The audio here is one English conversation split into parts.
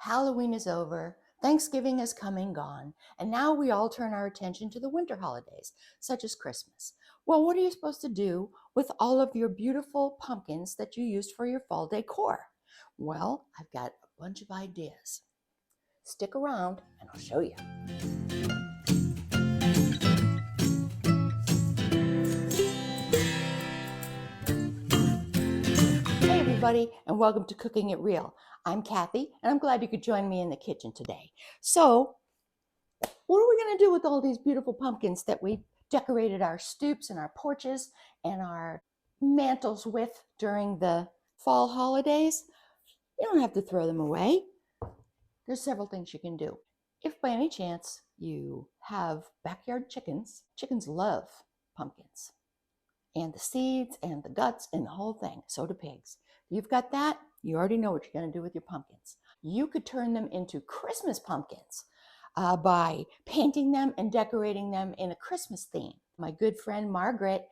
Halloween is over, Thanksgiving has come and gone, and now we all turn our attention to the winter holidays, such as Christmas. Well, what are you supposed to do with all of your beautiful pumpkins that you used for your fall decor? Well, I've got a bunch of ideas. Stick around and I'll show you. Hey everybody, and welcome to Cooking It Real. I'm Kathy, and I'm glad you could join me in the kitchen today. So, what are we going to do with all these beautiful pumpkins that we decorated our stoops and our porches and our mantles with during the fall holidays? You don't have to throw them away. There's several things you can do. If by any chance you have backyard chickens, chickens love pumpkins and the seeds and the guts and the whole thing. So do pigs. If you've got that, you already know what you're going to do with your pumpkins. You could turn them into Christmas pumpkins by painting them and decorating them in a Christmas theme. My good friend Margaret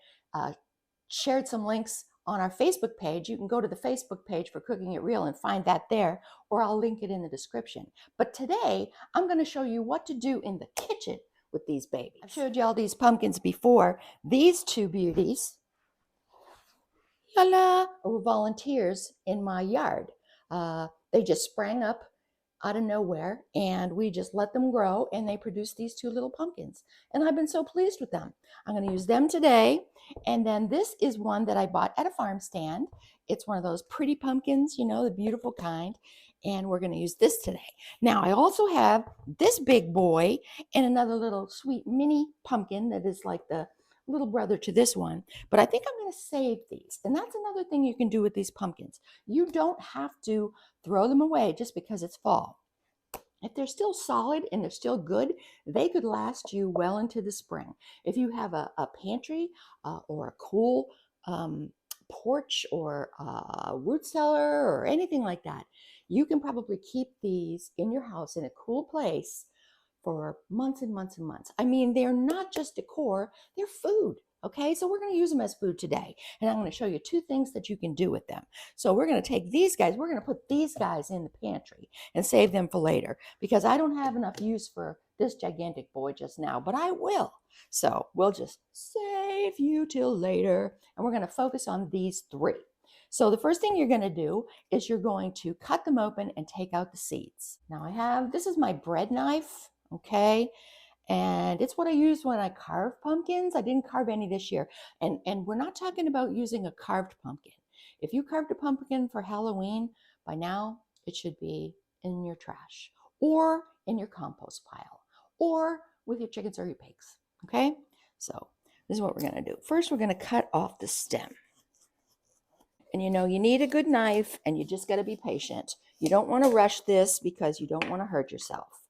shared some links on our Facebook page. You can go to the Facebook page for Cooking It Real and find that there, or I'll link it in the description. But today, I'm going to show you what to do in the kitchen with these babies. I've showed you all these pumpkins before. These two beauties, were volunteers in my yard. They just sprang up out of nowhere, and we just let them grow, and they produced these two little pumpkins, and I've been so pleased with them. I'm going to use them today. And then this is one that I bought at a farm stand. It's one of those pretty pumpkins, you know, the beautiful kind, and we're going to use this today. Now I also have this big boy and another little sweet mini pumpkin that is like the little brother to this one, but I think I'm going to save these. And that's another thing you can do with these pumpkins. You don't have to throw them away just because it's fall. If they're still solid and they're still good, they could last you well into the spring. If you have a pantry or a cool porch or a root cellar or anything like that, you can probably keep these in your house in a cool place for months and months and months. I mean, they're not just decor, they're food. Okay, so we're going to use them as food today. And I'm going to show you two things that you can do with them. So we're going to take these guys, we're going to put these guys in the pantry and save them for later because I don't have enough use for this gigantic boy just now, but I will. So we'll just save you till later. And we're going to focus on these three. So the first thing you're going to do is you're going to cut them open and take out the seeds. Now this is my bread knife. Okay, and it's what I used when I carved pumpkins. I didn't carve any this year, and we're not talking about using a carved pumpkin. If you carved a pumpkin for Halloween, by now it should be in your trash or in your compost pile or with your chickens or your pigs. Okay, so this is what we're going to do. First, we're going to cut off the stem. And you know, you need a good knife, and you just got to be patient. You don't want to rush this because you don't want to hurt yourself.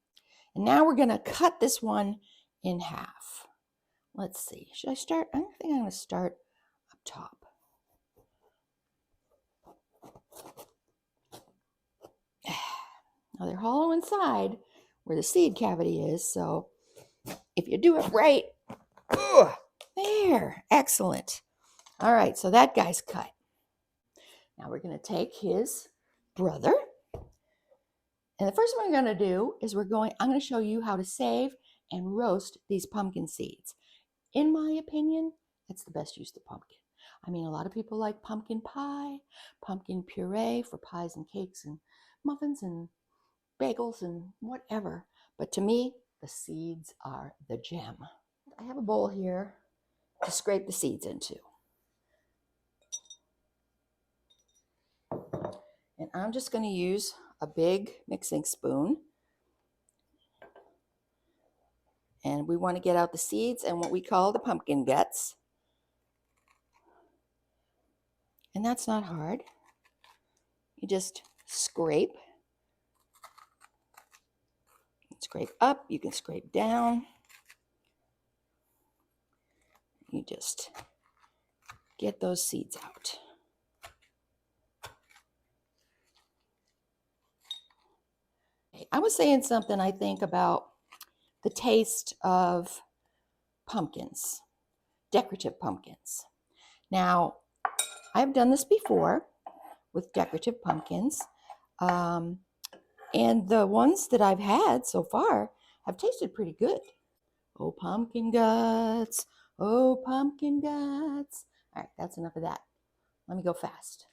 And now we're going to cut this one in half. Let's see. Should I start? I think I'm going to start up top. Now they're hollow inside where the seed cavity is. So if you do it right, there, excellent. All right, so that guy's cut. Now we're going to take his brother. And the first thing we're going to do is I'm going to show you how to save and roast these pumpkin seeds. In my opinion, it's the best use of pumpkin. I mean, a lot of people like pumpkin pie, pumpkin puree for pies and cakes and muffins and bagels and whatever. But to me, the seeds are the gem. I have a bowl here to scrape the seeds into. And I'm just going to use a big mixing spoon. And we want to get out the seeds and what we call the pumpkin guts. And that's not hard. You just scrape. Scrape up, you can scrape down. You just get those seeds out. I was saying something, I think, about the taste of pumpkins, decorative pumpkins. Now, I've done this before with decorative pumpkins. And the ones that I've had so far have tasted pretty good. Oh, pumpkin guts. Oh, pumpkin guts. All right, that's enough of that. Let me go fast.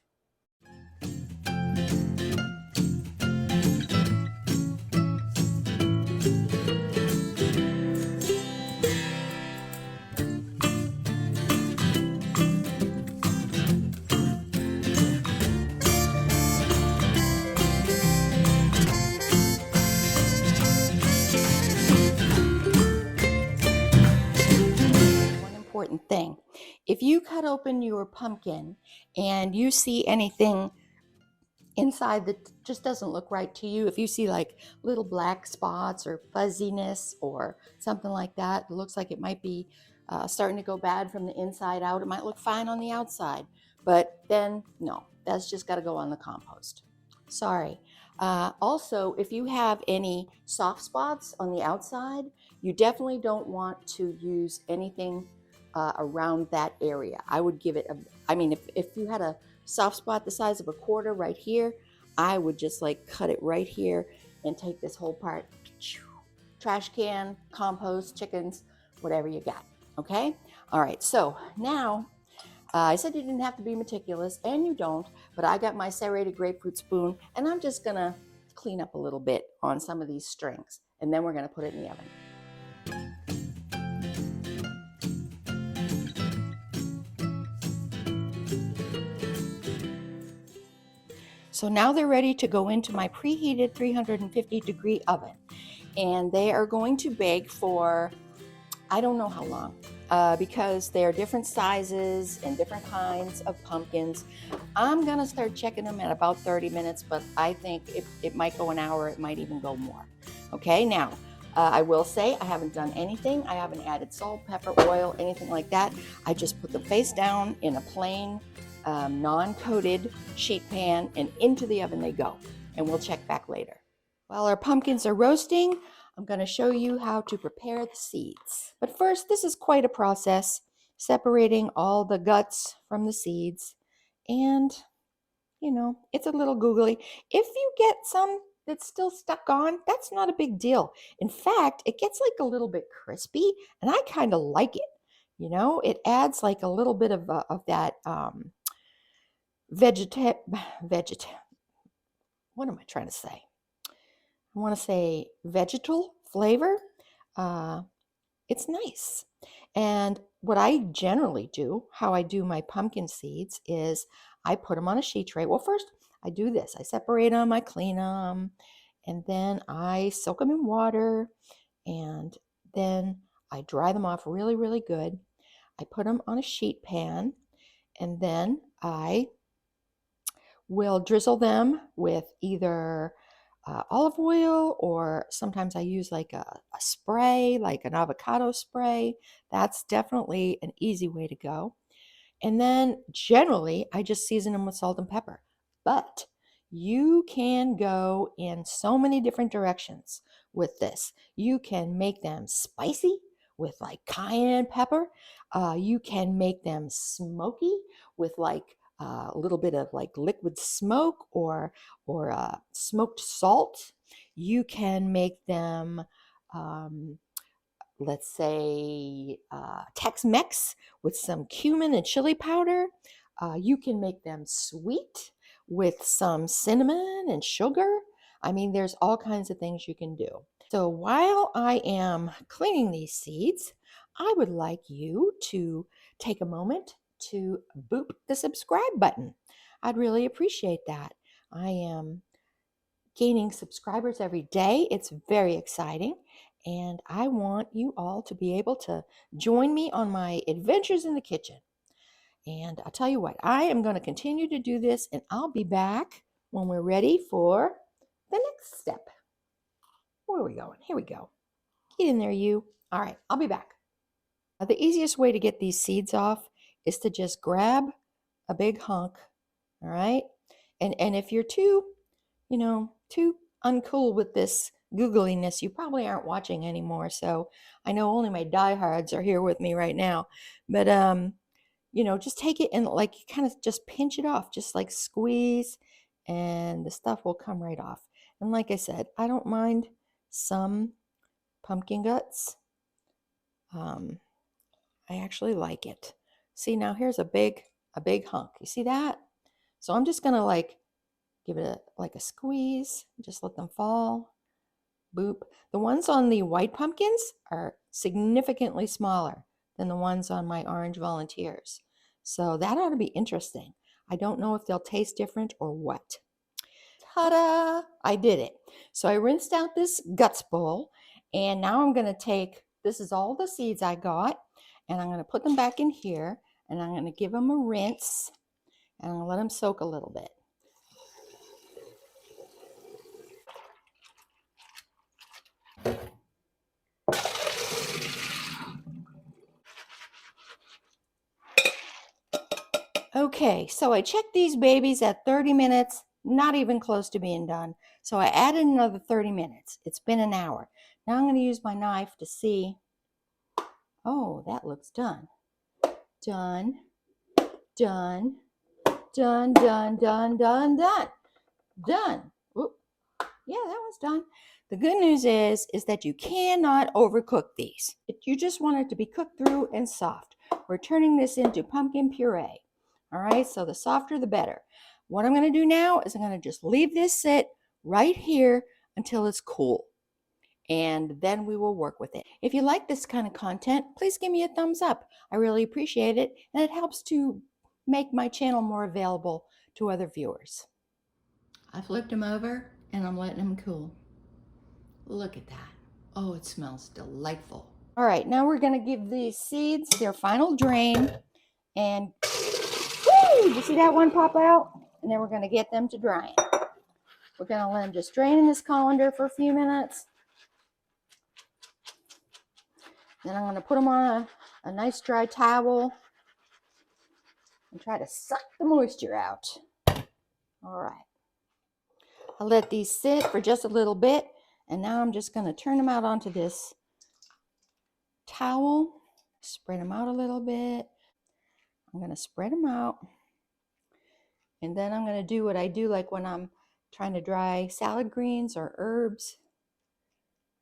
One important thing. If you cut open your pumpkin and you see anything inside that just doesn't look right to you, if you see like little black spots or fuzziness or something like that, it looks like it might be starting to go bad from the inside out. It might look fine on the outside, but then no, that's just got to go on the compost. Sorry. Also, if you have any soft spots on the outside, you definitely don't want to use anything around that area. I would give it I mean, if you had a soft spot the size of a quarter right here, I would just like cut it right here and take this whole part, trash can, compost, chickens, whatever you got. Okay? All right, so now I said you didn't have to be meticulous, and you don't, but I got my serrated grapefruit spoon, and I'm just gonna clean up a little bit on some of these strings, and then we're gonna put it in the oven. So now they're ready to go into my preheated 350-degree oven, and they are going to bake for I don't know how long, because they're different sizes and different kinds of pumpkins. I'm gonna start checking them at about 30 minutes, but I think it might go an hour, it might even go more. Okay, now, I will say I haven't done anything. I haven't added salt, pepper, oil, anything like that. I just put them face down in a plain, non-coated sheet pan, and into the oven they go. And we'll check back later. While our pumpkins are roasting, I'm going to show you how to prepare the seeds. But first, this is quite a process, separating all the guts from the seeds. And, you know, it's a little googly. If you get some that's still stuck on, that's not a big deal. In fact, it gets like a little bit crispy, and I kind of like it. You know, it adds like a little bit of that vegeta, what am I trying to say? I want to say vegetal flavor. Uh, it's nice. And what I generally do, how I do my pumpkin seeds, is I put them on a sheet tray. Well, first I do this. I separate them, I clean them, and then I soak them in water, and then I dry them off really, really good. I put them on a sheet pan, and then I will drizzle them with either olive oil, or sometimes I use like a spray, like an avocado spray. That's definitely an easy way to go. And then generally, I just season them with salt and pepper. But you can go in so many different directions with this. You can make them spicy with like cayenne pepper. You can make them smoky with like a little bit of like liquid smoke, or smoked salt. You can make them let's say Tex-Mex with some cumin and chili powder. You can make them sweet with some cinnamon and sugar. I mean, there's all kinds of things you can do. So while I am cleaning these seeds, I would like you to take a moment to boop the subscribe button. I'd really appreciate that. I am gaining subscribers every day. It's very exciting. And I want you all to be able to join me on my adventures in the kitchen. And I'll tell you what, I am going to continue to do this, and I'll be back when we're ready for the next step. Where are we going? Here we go. Get in there, you. All right, I'll be back. The easiest way to get these seeds off is to just grab a big hunk, all right? And if you're too uncool with this googliness, you probably aren't watching anymore. So I know only my diehards are here with me right now. But just take it and like kind of just pinch it off, just like squeeze, and the stuff will come right off. And like I said, I don't mind some pumpkin guts. I actually like it. See, now here's a big hunk. You see that? So I'm just gonna like give it like a squeeze, just let them fall. Boop. The ones on the white pumpkins are significantly smaller than the ones on my orange volunteers. So that ought to be interesting. I don't know if they'll taste different or what. Ta-da! I did it. So I rinsed out this guts bowl, and now I'm going to take, this is all the seeds I got, and I'm going to put them back in here, and I'm going to give them a rinse, and I'm going to let them soak a little bit. Okay, so I checked these babies at 30 minutes, not even close to being done. So I added another 30 minutes. It's been an hour. Now I'm going to use my knife to see. Oh, that looks done. Done, done, done, done, done, done, done, done. Oop. Yeah, that one's done. The good news is that you cannot overcook these. You just want it to be cooked through and soft. We're turning this into pumpkin puree. All right, so the softer the better. What I'm going to do now is I'm going to just leave this sit right here until it's cool. And then we will work with it. If you like this kind of content, please give me a thumbs up. I really appreciate it, and it helps to make my channel more available to other viewers. I flipped them over and I'm letting them cool. Look at that. Oh, it smells delightful. All right, now we're going to give these seeds their final drain. And woo, you see that one pop out? And then we're going to get them to drying. We're going to let them just drain in this colander for a few minutes. Then I'm going to put them on a nice dry towel and try to suck the moisture out. All right. I'll let these sit for just a little bit. And now I'm just going to turn them out onto this towel. Spread them out a little bit. I'm going to spread them out. And then I'm going to do what I do like when I'm trying to dry salad greens or herbs.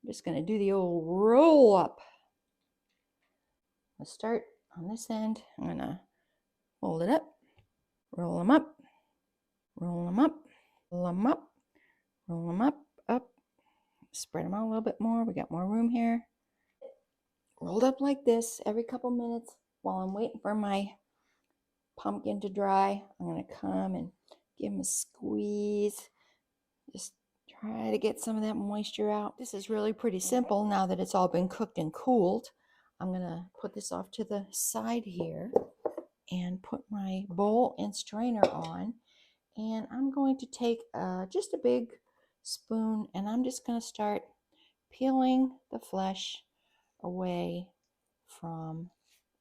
I'm just going to do the old roll up. Let's start on this end. I'm going to fold it up, roll them up, roll them up, roll them up, roll them up, up. Spread them out a little bit more. We got more room here. Rolled up like this every couple minutes while I'm waiting for my pumpkin to dry. I'm going to come and give them a squeeze. Just try to get some of that moisture out. This is really pretty simple now that it's all been cooked and cooled. I'm going to put this off to the side here and put my bowl and strainer on. And I'm going to take just a big spoon and I'm just going to start peeling the flesh away from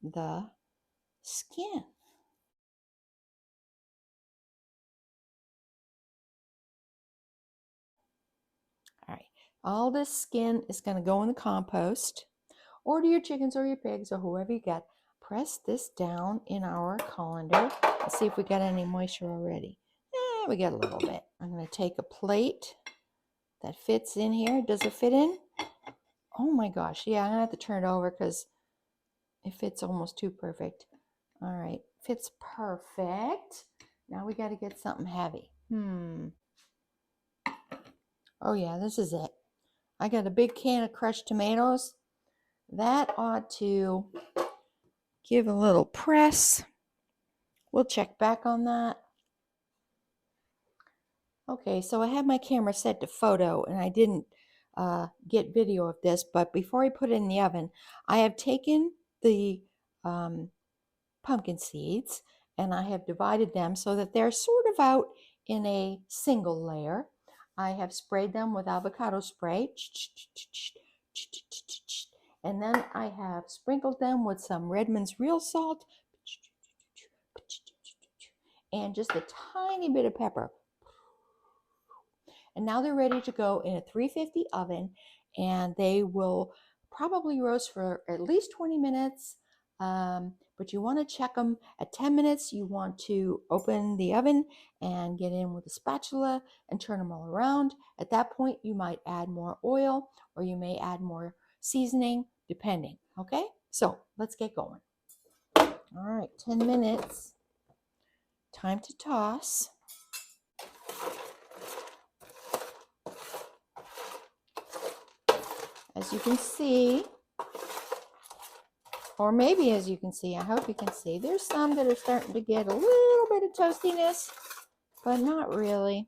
the skin. All right, all this skin is going to go in the compost or to your chickens or your pigs or whoever you get. Press this down in our colander and see if we got any moisture already. We got a little bit. I'm going to take a plate that fits in here. Does it fit in? Oh my gosh, yeah, I'm going to have to turn it over because it fits almost too perfect. All right, fits perfect. Now we got to get something heavy. Oh yeah, this is it. I got a big can of crushed tomatoes. That ought to give a little press. We'll check back on that. Okay, so I have my camera set to photo and I didn't get video of this, but before I put it in the oven, I have taken the pumpkin seeds and I have divided them so that they're sort of out in a single layer. I have sprayed them with avocado spray. And then I have sprinkled them with some Redmond's real salt and just a tiny bit of pepper. And now they're ready to go in a 350 oven and they will probably roast for at least 20 minutes, but you want to check them at 10 minutes. You want to open the oven and get in with a spatula and turn them all around. At that point, you might add more oil or you may add more seasoning, depending. Okay, so let's get going. All right, 10 minutes. Time to toss. As you can see, or maybe as you can see, I hope you can see, there's some that are starting to get a little bit of toastiness, but not really.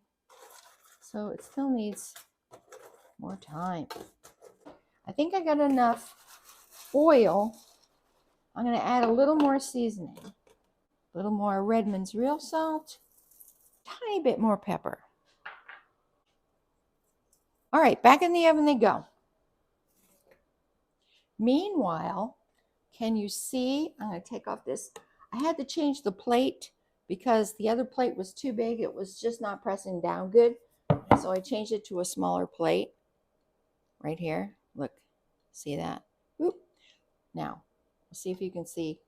So it still needs more time. I think I got enough oil. I'm going to add a little more seasoning, a little more Redmond's real salt, tiny bit more pepper. All right, back in the oven they go. Meanwhile, can you see, I'm going to take off this. I had to change the plate because the other plate was too big. It was just not pressing down good. So I changed it to a smaller plate right here. Look, see that? Oop. Now, let's see if you can see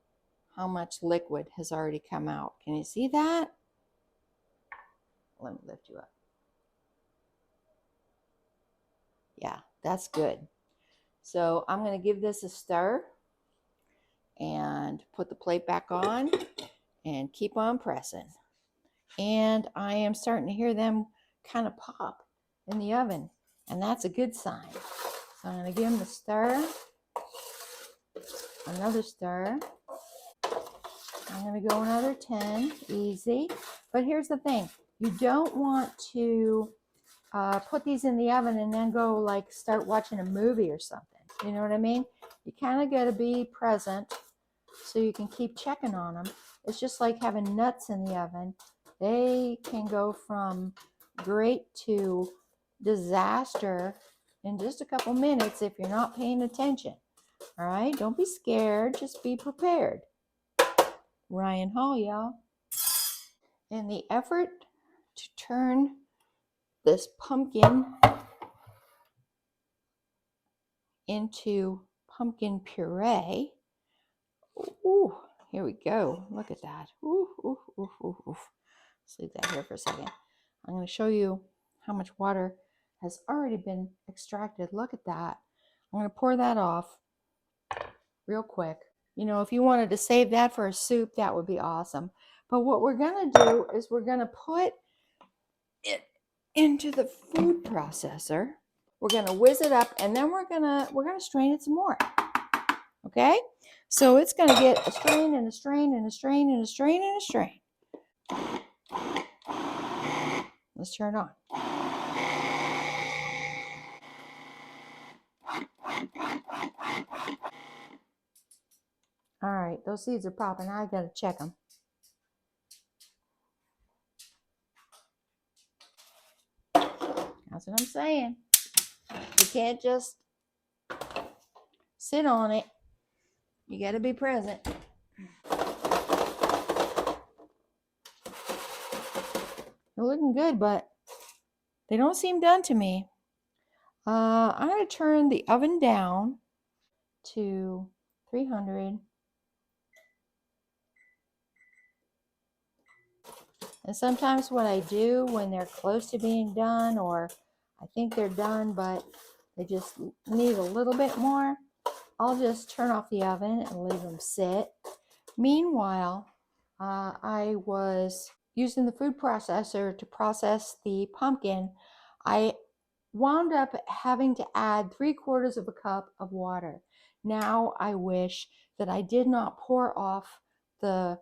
how much liquid has already come out. Can you see that? Let me lift you up. Yeah, that's good. So I'm going to give this a stir and put the plate back on and keep on pressing. And I am starting to hear them kind of pop in the oven, and that's a good sign. So I'm going to give them a stir, another stir. I'm going to go another 10, easy. But here's the thing. You don't want to put these in the oven and then go like start watching a movie or something. You know what I mean? You kind of got to be present so you can keep checking on them. It's just like having nuts in the oven. They can go from great to disaster in just a couple minutes if you're not paying attention. All right? Don't be scared. Just be prepared. Ryan Hall, y'all. In the effort to turn this pumpkin into pumpkin puree. Ooh, here we go. Look at that. Ooh, ooh, ooh, ooh, ooh. Let's leave that here for a second. I'm going to show you how much water has already been extracted. Look at that. I'm going to pour that off real quick. You know, if you wanted to save that for a soup, that would be awesome. But what we're going to do is we're going to put it into the food processor. We're going to whiz it up, and then we're going to strain it some more. Okay? So it's going to get a strain and a strain and a strain and a strain and a strain. Let's turn it on. All right, those seeds are popping. I got to check them. That's what I'm saying. You can't just sit on it. You got to be present. They're looking good, but they don't seem done to me. I'm going to turn the oven down to 300. And sometimes what I do when they're close to being done, or I think they're done, but they just need a little bit more, I'll just turn off the oven and leave them sit. Meanwhile, I was using the food processor to process the pumpkin. I wound up having to add 3/4 of a cup of water. Now I wish that I did not pour off the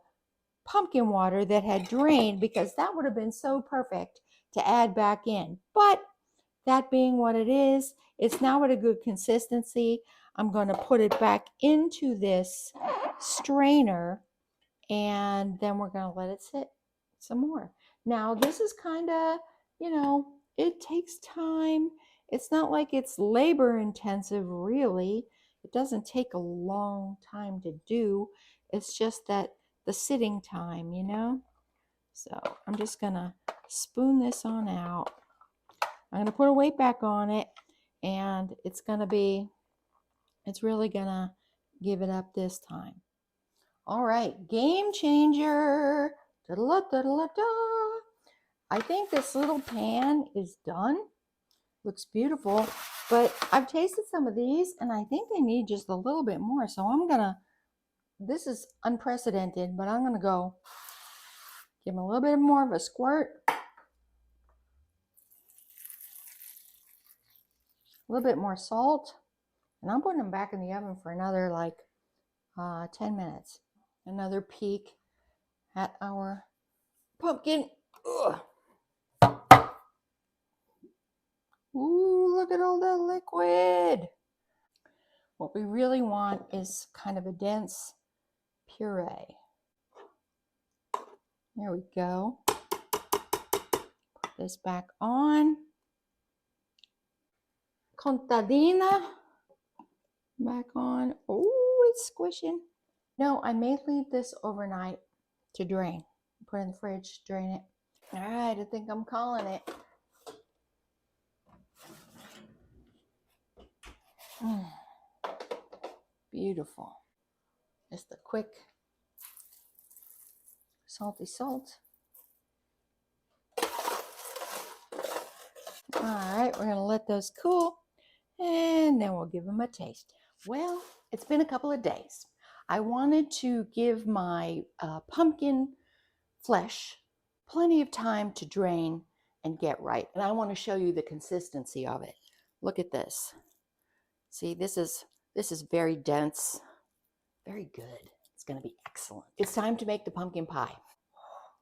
pumpkin water that had drained, because that would have been so perfect to add back in. But that being what it is, it's now at a good consistency. I'm going to put it back into this strainer, and then we're going to let it sit some more. Now, this is kind of, you know, it takes time. It's not like it's labor intensive, really. It doesn't take a long time to do. It's just that the sitting time, you know. So I'm just going to spoon this on out. I'm going to put a weight back on it, and it's really going to give it up this time. All right, game changer. Da-da-da-da-da-da. I think this little pan is done. Looks beautiful, but I've tasted some of these and I think they need just a little bit more. So I'm gonna, this is unprecedented, but I'm gonna go give them a little bit more of a squirt, a little bit more salt, and I'm putting them back in the oven for another like 10 minutes. Another peek at our pumpkin. Ugh. Ooh, look at all that liquid. What we really want is kind of a dense puree. There we go. Put this back on. Contadina. Back on. Oh, it's squishing. No, I may leave this overnight to drain. Put it in the fridge, drain it. All right, I think I'm calling it. Beautiful. Just a quick salty salt. All right, we're gonna let those cool and then we'll give them a taste. Well, it's been a couple of days. I wanted to give my pumpkin flesh plenty of time to drain and get right. And I want to show you the consistency of it. Look at this. See, this is very dense, very good. It's going to be excellent. It's time to make the pumpkin pie.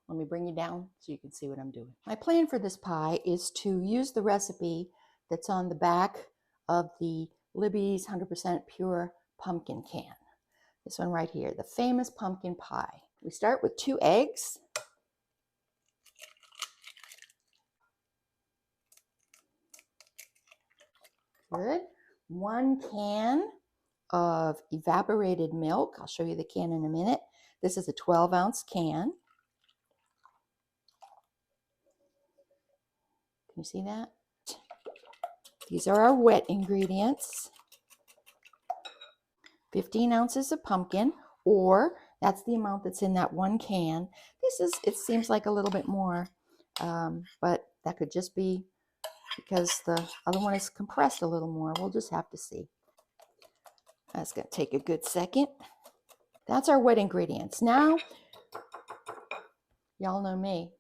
Let me bring you down so you can see what I'm doing. My plan for this pie is to use the recipe that's on the back of the Libby's 100% Pure Pumpkin Can. This one right here, the famous pumpkin pie. We start with 2 eggs. Good. 1 can of evaporated milk. I'll show you the can in a minute. This is a 12-ounce can. Can you see that? These are our wet ingredients. 15 ounces of pumpkin, or that's the amount that's in that 1 can. It seems like a little bit more, but that could just be because the other one is compressed a little more. We'll just have to see. That's going to take a good second. That's our wet ingredients. Now, y'all know me.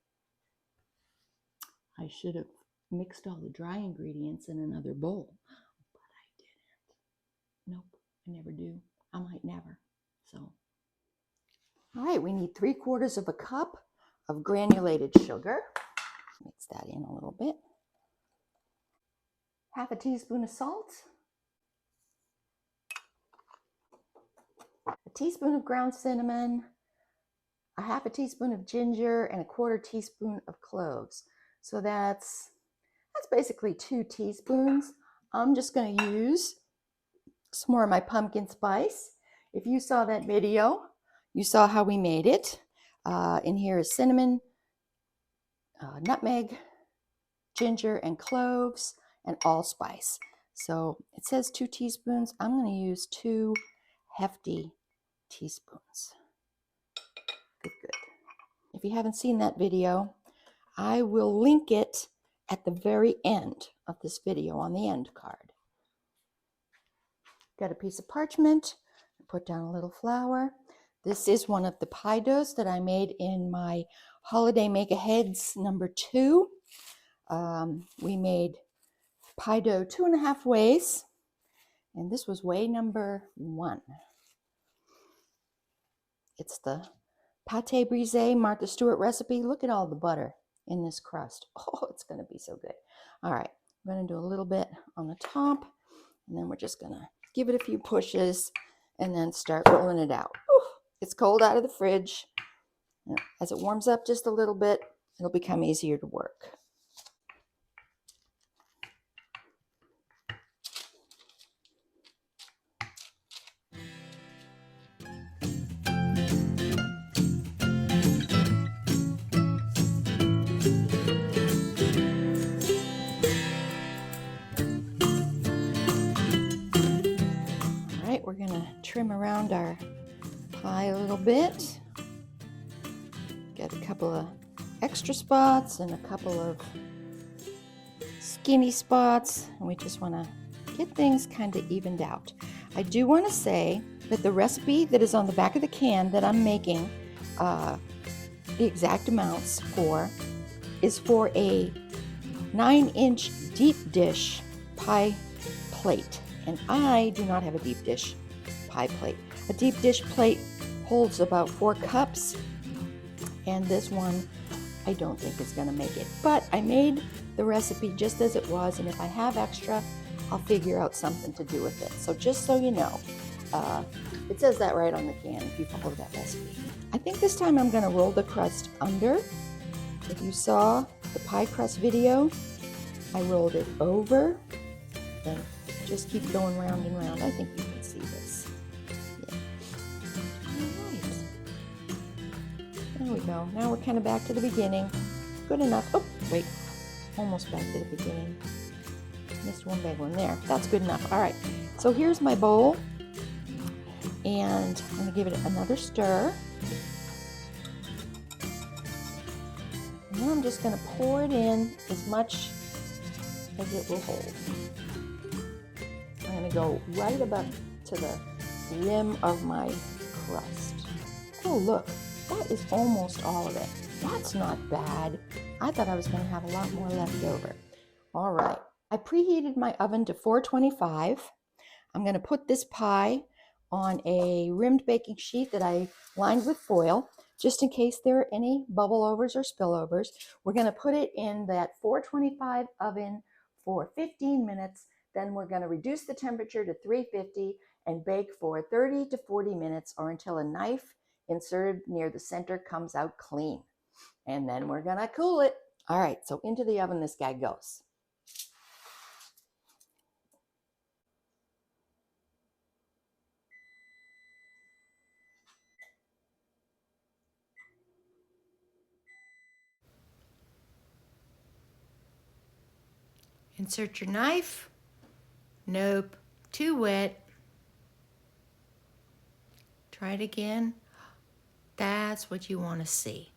I should have mixed all the dry ingredients in another bowl, but I didn't. Nope, I never do. I might never. So, all right, we need 3/4 of a cup of granulated sugar. Mix that in a little bit. 1/2 teaspoon of salt. 1 teaspoon of ground cinnamon. 1/2 teaspoon of ginger and 1/4 teaspoon of cloves. So that's basically 2 teaspoons. I'm just going to use some more of my pumpkin spice. If you saw that video, you saw how we made it. In here is cinnamon, nutmeg, ginger, and cloves, and allspice. So it says 2 teaspoons. I'm going to use 2 hefty teaspoons. Good, good. If you haven't seen that video, I will link it at the very end of this video on the end card. Got a piece of parchment, put down a little flour. This is one of the pie doughs that I made in my Holiday Make-A-Heads #2. We made pie dough 2.5 ways, and this was way #1. It's the pâté brisé Martha Stewart recipe. Look at all the butter in this crust. Oh, it's going to be so good. All right, I'm going to do a little bit on the top, and then we're just going to give it a few pushes and then start rolling it out. Ooh, it's cold out of the fridge. As it warms up just a little bit, it'll become easier to work. We're going to trim around our pie a little bit. Get a couple of extra spots and a couple of skinny spots, and we just want to get things kind of evened out. I do want to say that the recipe that is on the back of the can that I'm making the exact amounts for is for a 9-inch deep dish pie plate, and I do not have a deep dish pie plate. A deep dish plate holds about 4 cups, and this one I don't think is going to make it, but I made the recipe just as it was, and if I have extra, I'll figure out something to do with it. So just so you know, it says that right on the can if you follow that recipe. I think this time I'm going to roll the crust under. If you saw the pie crust video, I rolled it over and just keep going round and round. I think you can see this. Yeah. All right. There we go. Now we're kind of back to the beginning. Good enough. Oh, wait. Almost back to the beginning. Missed one big one there. That's good enough. All right. So here's my bowl. And I'm going to give it another stir. And then I'm just going to pour it in as much as it will hold. I'm going to go right up to the rim of my crust. Oh, look, that is almost all of it. That's not bad. I thought I was going to have a lot more left over. All right, I preheated my oven to 425. I'm going to put this pie on a rimmed baking sheet that I lined with foil, just in case there are any bubble overs or spillovers. We're going to put it in that 425 oven for 15 minutes. Then we're going to reduce the temperature to 350 and bake for 30 to 40 minutes or until a knife inserted near the center comes out clean. And then we're going to cool it. All right, so into the oven this guy goes. Insert your knife. Nope, too wet. Try it again. That's what you want to see.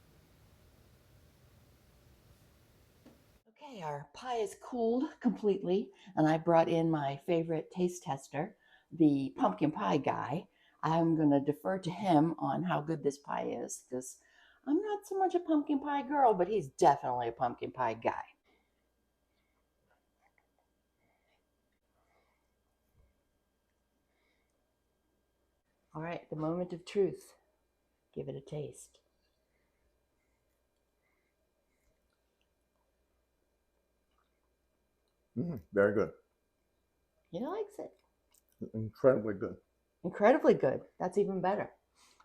Okay, our pie is cooled completely, and I brought in my favorite taste tester, the pumpkin pie guy. I'm going to defer to him on how good this pie is, because I'm not so much a pumpkin pie girl, but he's definitely a pumpkin pie guy. All right, the moment of truth. Give it a taste. Very good. He likes it. Incredibly good. Incredibly good. That's even better.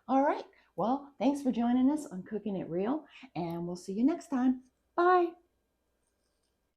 All right. Well, thanks for joining us on Cooking It Real, and we'll see you next time. Bye.